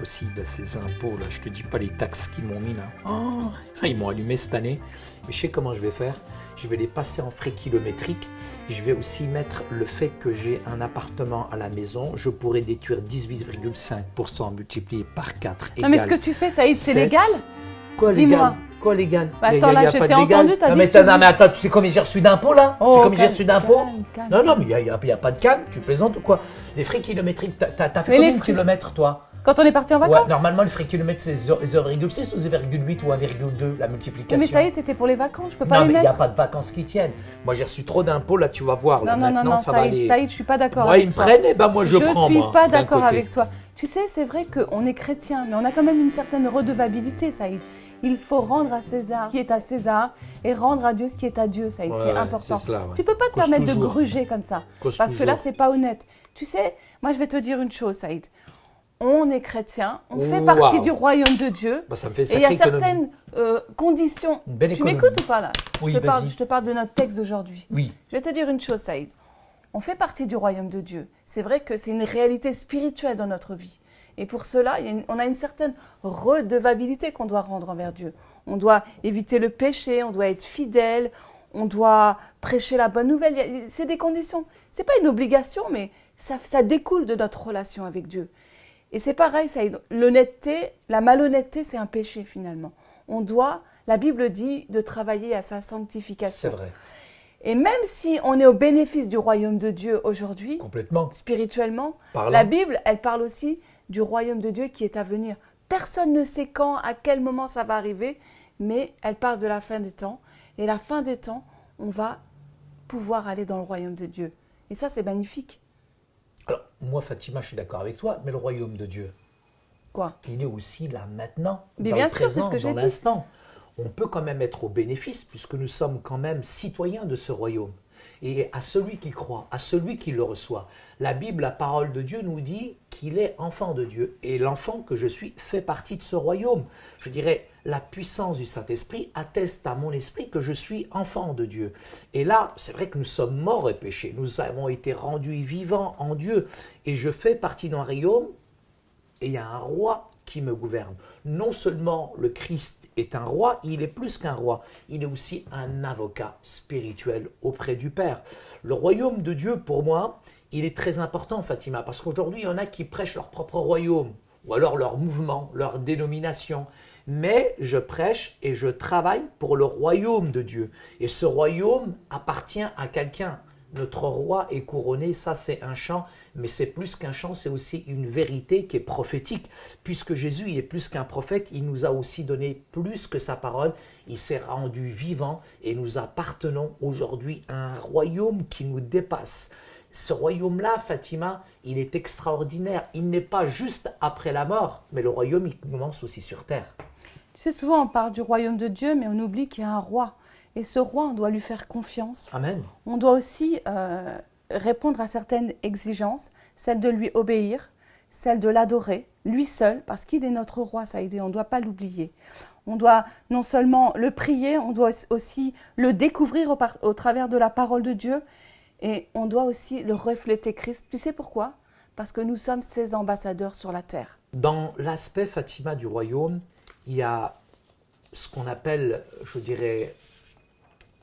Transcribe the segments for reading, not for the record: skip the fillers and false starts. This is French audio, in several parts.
aussi de ces impôts là. Je te dis pas les taxes qu'ils m'ont mis là. Oh, ils m'ont allumé cette année. Mais je sais comment je vais faire. Je vais les passer en frais kilométriques. Je vais aussi mettre le fait que j'ai un appartement à la maison. Je pourrais déduire 18,5% multiplié par 4 égale. Non mais ce que tu fais, Saïd, c'est 7. légal? Quoi Dis-moi. légal? Quoi légal? Bah, attends, là, je t'ai entendu, t'as non, dit mais que tu non, mais attends, tu sais combien j'ai reçu d'impôts là? Oh, C'est combien j'ai calme, reçu d'impôts? calme, Non, non, calme. mais il n'y a pas de calme. Tu plaisantes ou quoi? Les frais kilométriques, t'as fait Mais combien les de frais- kilomètres toi? Quand on est parti en Ouais, vacances? normalement, le frais kilomètre, c'est 0,6 ou 0,8 ou 1,2, la multiplication. Mais Saïd, c'était pour les vacances, je peux pas Non, les mais il n'y a mettre. pas de vacances qui tiennent. Moi, j'ai reçu trop d'impôts, là, tu vas voir. Là, Non, non, non, maintenant, non, ça va Saïd, aller. Saïd, je suis pas d'accord Moi, avec ils me toi. prennent, et ben moi, je prends. suis moi, pas d'un d'accord côté. avec toi. Tu sais, c'est vrai qu'on est chrétien, mais on a quand même une certaine redevabilité, Saïd. Il faut rendre à César ce qui est à César et rendre à Dieu ce qui est à Dieu, Saïd. Ouais, c'est important. c'est cela, ouais. Tu peux pas te Cause permettre de toujours. gruger comme ça. Cause Parce que là, toujours. c'est pas honnête. Tu sais, moi, je vais te dire une chose, Saïd. On est chrétien, on fait Waouh. partie du royaume de Dieu. Bah, ça me fait Et il y a sacrée économie. certaines conditions. Une belle Tu économie. m'écoutes ou pas là? Oui, je vas-y. te parle de notre texte d'aujourd'hui. Oui. Je vais te dire une chose, Saïd. On fait partie du royaume de Dieu. C'est vrai que c'est une réalité spirituelle dans notre vie. Et pour cela, on a une certaine redevabilité qu'on doit rendre envers Dieu. On doit éviter le péché, on doit être fidèle, on doit prêcher la bonne nouvelle. C'est des conditions. Ce n'est pas une obligation, mais ça découle de notre relation avec Dieu. Et c'est pareil, Saïd. L'honnêteté, la malhonnêteté, c'est un péché finalement. La Bible dit de travailler à sa sanctification. C'est vrai. Et même si on est au bénéfice du royaume de Dieu aujourd'hui, Complètement. spirituellement, Parlant. la Bible, elle parle aussi du royaume de Dieu qui est à venir. Personne ne sait quand, à quel moment ça va arriver, mais elle parle de la fin des temps. Et la fin des temps, on va pouvoir aller dans le royaume de Dieu. Et ça, c'est magnifique. Alors, moi, Fatima, je suis d'accord avec toi, mais le royaume de Dieu, Quoi? il est aussi là maintenant, Mais dans bien le sûr, c'est présent, ce que j'ai dans dit. l'instant. On peut quand même être au bénéfice, puisque nous sommes quand même citoyens de ce royaume. Et à celui qui croit, à celui qui le reçoit. La Bible, la parole de Dieu nous dit qu'il est enfant de Dieu. Et l'enfant que je suis fait partie de ce royaume. Je dirais, la puissance du Saint-Esprit atteste à mon esprit que je suis enfant de Dieu. Et là, c'est vrai que nous sommes morts et péchés. Nous avons été rendus vivants en Dieu. Et je fais partie d'un royaume, et il y a un roi qui me gouverne. Non seulement le Christ est un roi, il est plus qu'un roi, il est aussi un avocat spirituel auprès du Père. Le royaume de Dieu, pour moi, il est très important, Fatima, parce qu'aujourd'hui, il y en a qui prêchent leur propre royaume, ou alors leur mouvement, leur dénomination. Mais je prêche et je travaille pour le royaume de Dieu. Et ce royaume appartient à quelqu'un. Notre roi est couronné, ça c'est un chant, mais c'est plus qu'un chant, c'est aussi une vérité qui est prophétique. Puisque Jésus, il est plus qu'un prophète, il nous a aussi donné plus que sa parole, il s'est rendu vivant et nous appartenons aujourd'hui à un royaume qui nous dépasse. Ce royaume-là, Fatima, il est extraordinaire. Il n'est pas juste après la mort, mais le royaume, il commence aussi sur terre. Tu sais, souvent on parle du royaume de Dieu, mais on oublie qu'il y a un roi. Et ce roi, on doit lui faire confiance. Amen. On doit aussi répondre à certaines exigences, celle de lui obéir, celle de l'adorer, lui seul, parce qu'il est notre roi, ça a aidé, on ne doit pas l'oublier. On doit non seulement le prier, on doit aussi le découvrir au travers de la parole de Dieu, et on doit aussi le refléter Christ. Tu sais pourquoi? Parce que nous sommes ses ambassadeurs sur la terre. Dans l'aspect, Fatima, du royaume, il y a ce qu'on appelle, je dirais,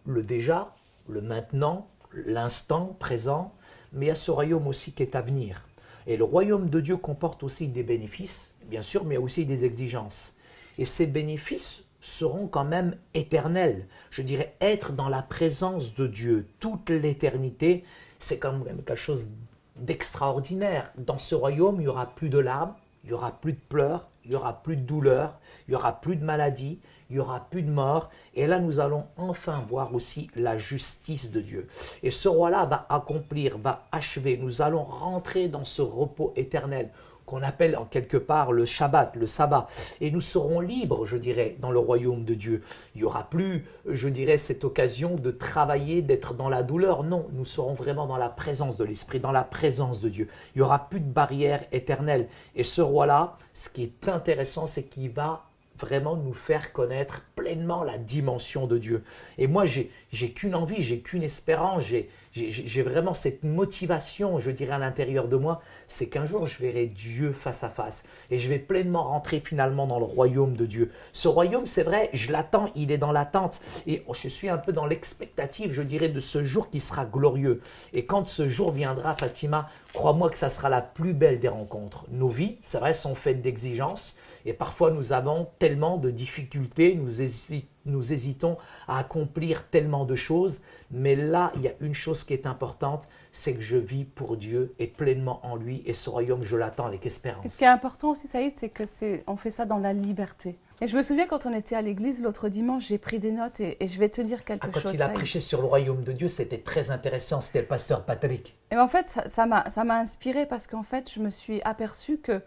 le déjà, le maintenant, l'instant présent, mais il y a ce royaume aussi qui est à venir. Et le royaume de Dieu comporte aussi des bénéfices, bien sûr, mais aussi des exigences. Et ces bénéfices seront quand même éternels. Je dirais être dans la présence de Dieu toute l'éternité, c'est quand même quelque chose d'extraordinaire. Dans ce royaume, il n'y aura plus de larmes, il n'y aura plus de pleurs, il n'y aura plus de douleurs, il n'y aura plus de maladies, il n'y aura plus de mort. Et là, nous allons enfin voir aussi la justice de Dieu. Et ce roi-là va accomplir, va achever. Nous allons rentrer dans ce repos éternel qu'on appelle en quelque part le Shabbat, le sabbat. Et nous serons libres, je dirais, dans le royaume de Dieu. Il n'y aura plus, je dirais, cette occasion de travailler, d'être dans la douleur. Non, nous serons vraiment dans la présence de l'Esprit, dans la présence de Dieu. Il n'y aura plus de barrière éternelle. Et ce roi-là, ce qui est intéressant, c'est qu'il va vraiment nous faire connaître pleinement la dimension de Dieu. Et moi, j'ai qu'une envie, j'ai qu'une espérance, j'ai vraiment cette motivation, je dirais, à l'intérieur de moi, c'est qu'un jour, je verrai Dieu face à face et je vais pleinement rentrer finalement dans le royaume de Dieu. Ce royaume, c'est vrai, je l'attends, il est dans l'attente et je suis un peu dans l'expectative, je dirais, de ce jour qui sera glorieux. Et quand ce jour viendra, Fatima, crois-moi que ça sera la plus belle des rencontres. Nos vies, c'est vrai, sont faites d'exigences et parfois nous avons tellement de difficultés, nous hésitons à accomplir tellement de choses, mais là, il y a une chose qui est importante, c'est que je vis pour Dieu et pleinement en lui et ce royaume, je l'attends avec espérance. Et ce qui est important aussi, Saïd, c'est qu'on fait ça dans la liberté. Et je me souviens quand on était à l'église l'autre dimanche, j'ai pris des notes et je vais te lire quelque chose. Quand il a prêché sur le royaume de Dieu, c'était très intéressant, c'était le pasteur Patrick. Et en fait, ça m'a inspirée parce qu'en fait, je me suis aperçue que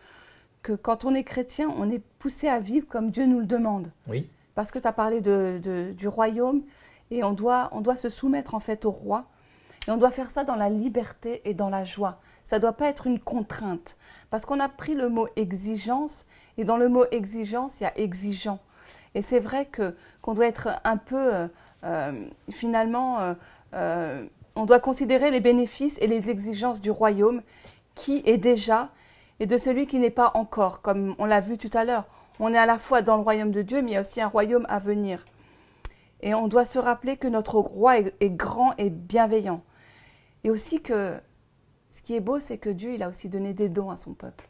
quand on est chrétien, on est poussé à vivre comme Dieu nous le demande. Oui. Parce que tu as parlé du royaume et on doit se soumettre en fait au roi. Et on doit faire ça dans la liberté et dans la joie. Ça ne doit pas être une contrainte. Parce qu'on a pris le mot exigence et dans le mot exigence, il y a exigeant. Et c'est vrai qu'on doit être un peu, finalement, on doit considérer les bénéfices et les exigences du royaume qui est déjà et de celui qui n'est pas encore, comme on l'a vu tout à l'heure. On est à la fois dans le royaume de Dieu, mais il y a aussi un royaume à venir. Et on doit se rappeler que notre roi est grand et bienveillant. Et aussi que ce qui est beau, c'est que Dieu, il a aussi donné des dons à son peuple.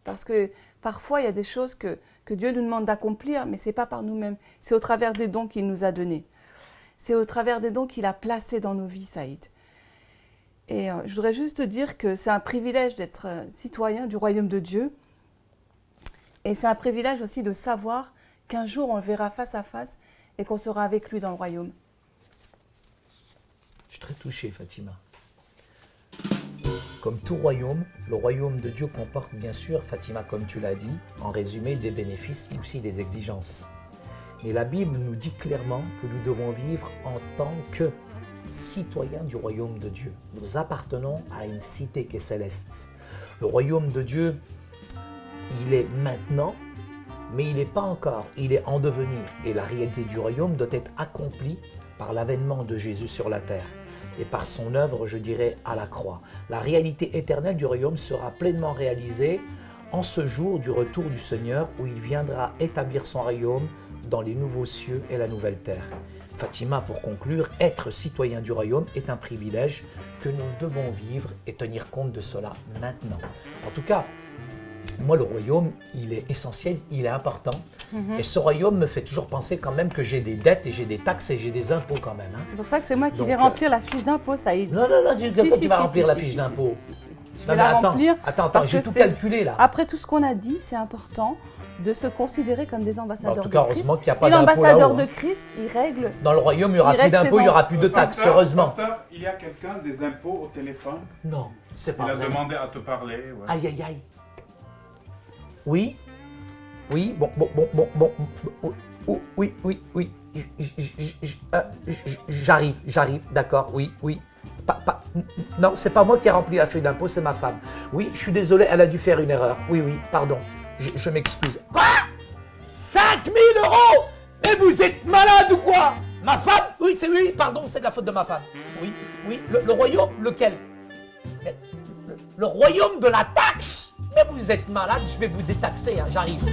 Parce que parfois, il y a des choses que Dieu nous demande d'accomplir, mais ce n'est pas par nous-mêmes. C'est au travers des dons qu'il nous a donnés. C'est au travers des dons qu'il a placés dans nos vies, Saïd. Et je voudrais juste te dire que c'est un privilège d'être citoyen du royaume de Dieu. Et c'est un privilège aussi de savoir qu'un jour, on le verra face à face et qu'on sera avec lui dans le royaume. Je suis très touché, Fatima. Comme tout royaume, le royaume de Dieu comporte bien sûr, Fatima, comme tu l'as dit, en résumé, des bénéfices, mais aussi des exigences. Et la Bible nous dit clairement que nous devons vivre en tant que citoyens du royaume de Dieu. Nous appartenons à une cité qui est céleste. Le royaume de Dieu, il est maintenant, mais il n'est pas encore, il est en devenir. Et la réalité du royaume doit être accomplie par l'avènement de Jésus sur la terre et par son œuvre, je dirais, à la croix. La réalité éternelle du royaume sera pleinement réalisée en ce jour du retour du Seigneur où il viendra établir son royaume dans les nouveaux cieux et la nouvelle terre. Fatima, pour conclure, être citoyen du royaume est un privilège que nous devons vivre et tenir compte de cela maintenant. En tout cas, moi, le royaume, il est essentiel, il est important. Et ce royaume me fait toujours penser quand même que j'ai des dettes et j'ai des taxes et j'ai des impôts quand même. Hein. C'est pour ça que c'est moi qui vais remplir la fiche d'impôt, Saïd. Non, tu vas remplir la fiche d'impôt. Je vais la remplir. Attends, j'ai tout calculé là. Après tout ce qu'on a dit, c'est important de se considérer comme des ambassadeurs de Christ. En tout cas, heureusement qu'il n'y a pas d'impôt là-haut. Et l'ambassadeur de Christ, il règle. Dans le royaume, il n'y aura plus d'impôt, il n'y aura plus de taxes, heureusement. Pasteur, il y a quelqu'un des impôts au téléphone? Non, c'est pas vrai. Il a demandé à te parler. Ouais. Aïe, aïe, aïe. Oui, bon, oui, j'arrive, d'accord, oui. Non, c'est pas moi qui ai rempli la feuille d'impôt, c'est ma femme. Oui, je suis désolé, elle a dû faire une erreur. Oui, pardon, je m'excuse. Quoi? 5 000 €? Mais vous êtes malade ou quoi? Ma femme? Oui, pardon, c'est de la faute de ma femme. Oui, le royaume, lequel? Le royaume de la taxe? Mais vous êtes malade, je vais vous détaxer, hein, j'arrive.